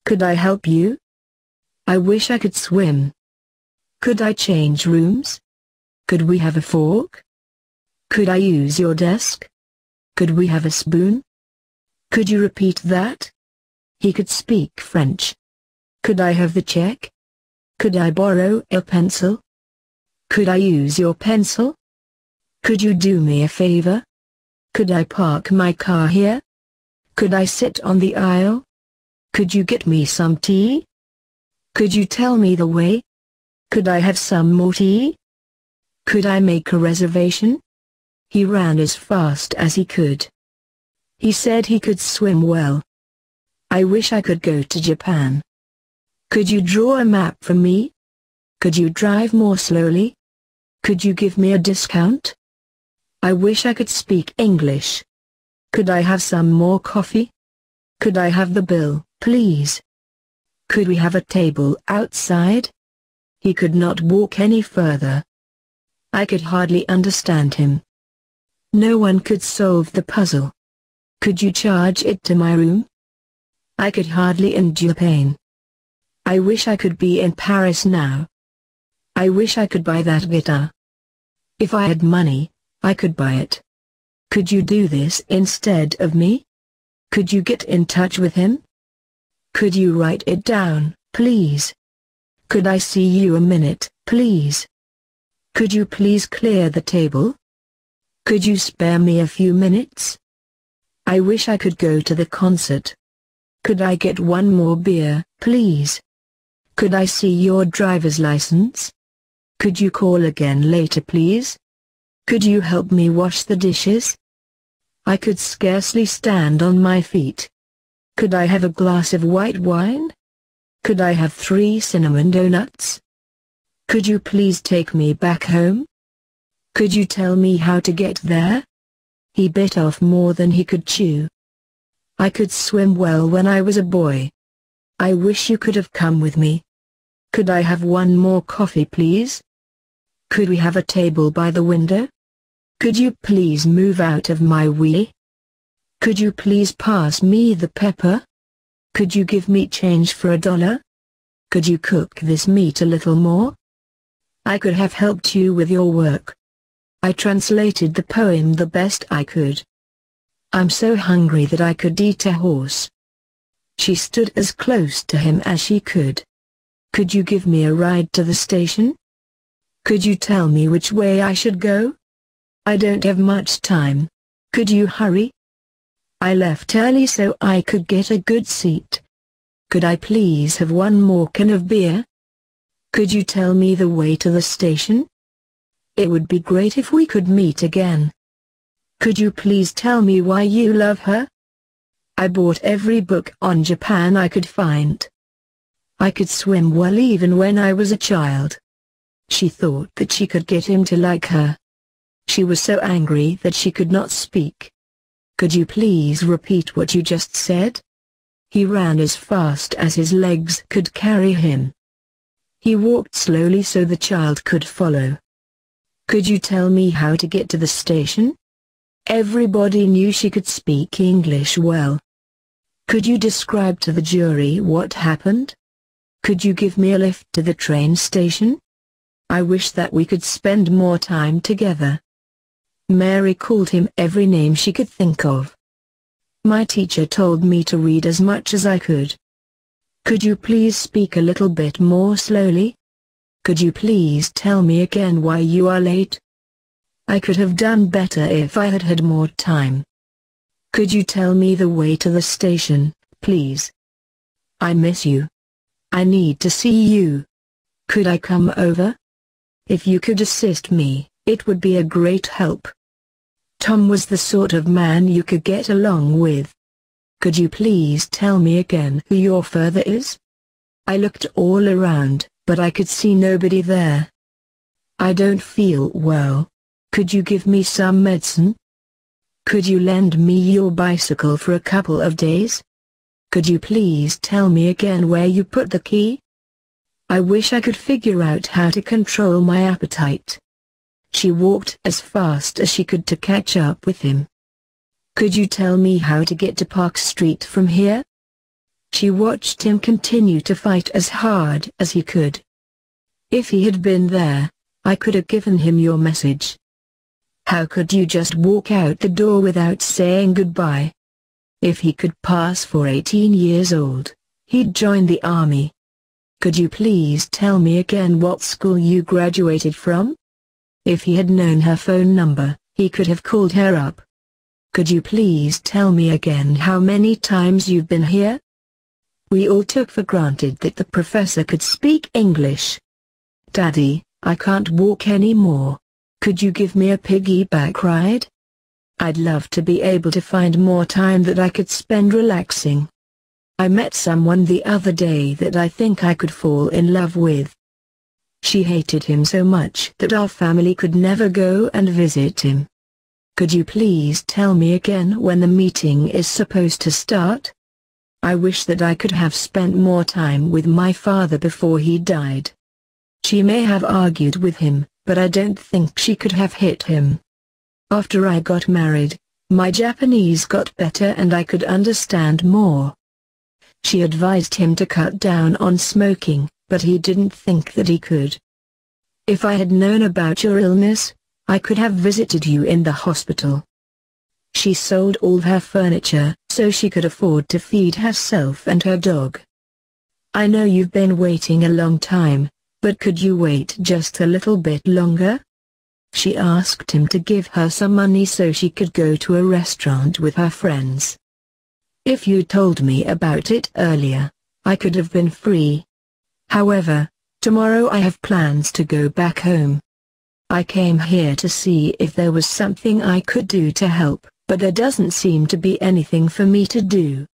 Could I help you? I wish I could swim. Could I change rooms? Could we have a fork? Could I use your desk? Could we have a spoon? Could you repeat that? He could speak French. Could I have the check? Could I borrow a pencil? Could I use your pencil? Could you do me a favor? Could I park my car here? Could I sit on the aisle? Could you get me some tea? Could you tell me the way? Could I have some more tea? Could I make a reservation? He ran as fast as he could. He said he could swim well. I wish I could go to Japan. Could you draw a map for me? Could you drive more slowly? Could you give me a discount? I wish I could speak English. Could I have some more coffee? Could I have the bill, please? Could we have a table outside? He could not walk any further. I could hardly understand him. No one could solve the puzzle. Could you charge it to my room? I could hardly endure pain. I wish I could be in Paris now. I wish I could buy that guitar. If I had money, I could buy it. Could you do this instead of me? Could you get in touch with him? Could you write it down, please? Could I see you a minute, please? Could you please clear the table? Could you spare me a few minutes? I wish I could go to the concert. Could I get one more beer, please? Could I see your driver's license? Could you call again later, please? Could you help me wash the dishes? I could scarcely stand on my feet. Could I have a glass of white wine? Could I have 3 cinnamon donuts? Could you please take me back home? Could you tell me how to get there? He bit off more than he could chew. I could swim well when I was a boy. I wish you could have come with me. Could I have one more coffee, please? Could we have a table by the window? Could you please move out of my way? Could you please pass me the pepper? Could you give me change for $1? Could you cook this meat a little more? I could have helped you with your work. I translated the poem the best I could. I'm so hungry that I could eat a horse. She stood as close to him as she could. Could you give me a ride to the station? Could you tell me which way I should go? I don't have much time. Could you hurry? I left early so I could get a good seat. Could I please have one more can of beer? Could you tell me the way to the station? It would be great if we could meet again. Could you please tell me why you love her? I bought every book on Japan I could find. I could swim well even when I was a child. She thought that she could get him to like her. She was so angry that she could not speak. Could you please repeat what you just said? He ran as fast as his legs could carry him. He walked slowly so the child could follow. Could you tell me how to get to the station? Everybody knew she could speak English well. Could you describe to the jury what happened? Could you give me a lift to the train station? I wish that we could spend more time together. Mary called him every name she could think of. My teacher told me to read as much as I could. Could you please speak a little bit more slowly? Could you please tell me again why you are late? I could have done better if I had had more time. Could you tell me the way to the station, please? I miss you. I need to see you. Could I come over? If you could assist me, it would be a great help. Tom was the sort of man you could get along with. Could you please tell me again who your father is? I looked all around, but I could see nobody there. I don't feel well. Could you give me some medicine? Could you lend me your bicycle for a couple of days? Could you please tell me again where you put the key? I wish I could figure out how to control my appetite. She walked as fast as she could to catch up with him. Could you tell me how to get to Park Street from here? She watched him continue to fight as hard as he could. If he had been there, I could have given him your message. How could you just walk out the door without saying goodbye? If he could pass for 18 years old, he'd join the army. Could you please tell me again what school you graduated from? If he had known her phone number, he could have called her up. Could you please tell me again how many times you've been here? We all took for granted that the professor could speak English. Daddy, I can't walk anymore. Could you give me a piggyback ride? I'd love to be able to find more time that I could spend relaxing. I met someone the other day that I think I could fall in love with. She hated him so much that our family could never go and visit him. Could you please tell me again when the meeting is supposed to start? I wish that I could have spent more time with my father before he died. She may have argued with him, but I don't think she could have hit him. After I got married, my Japanese got better and I could understand more. She advised him to cut down on smoking, but he didn't think that he could. If I had known about your illness, I could have visited you in the hospital. She sold all her furniture, so she could afford to feed herself and her dog. I know you've been waiting a long time, but could you wait just a little bit longer? She asked him to give her some money so she could go to a restaurant with her friends. If you told me about it earlier, I could have been free. However, tomorrow I have plans to go back home. I came here to see if there was something I could do to help, but there doesn't seem to be anything for me to do.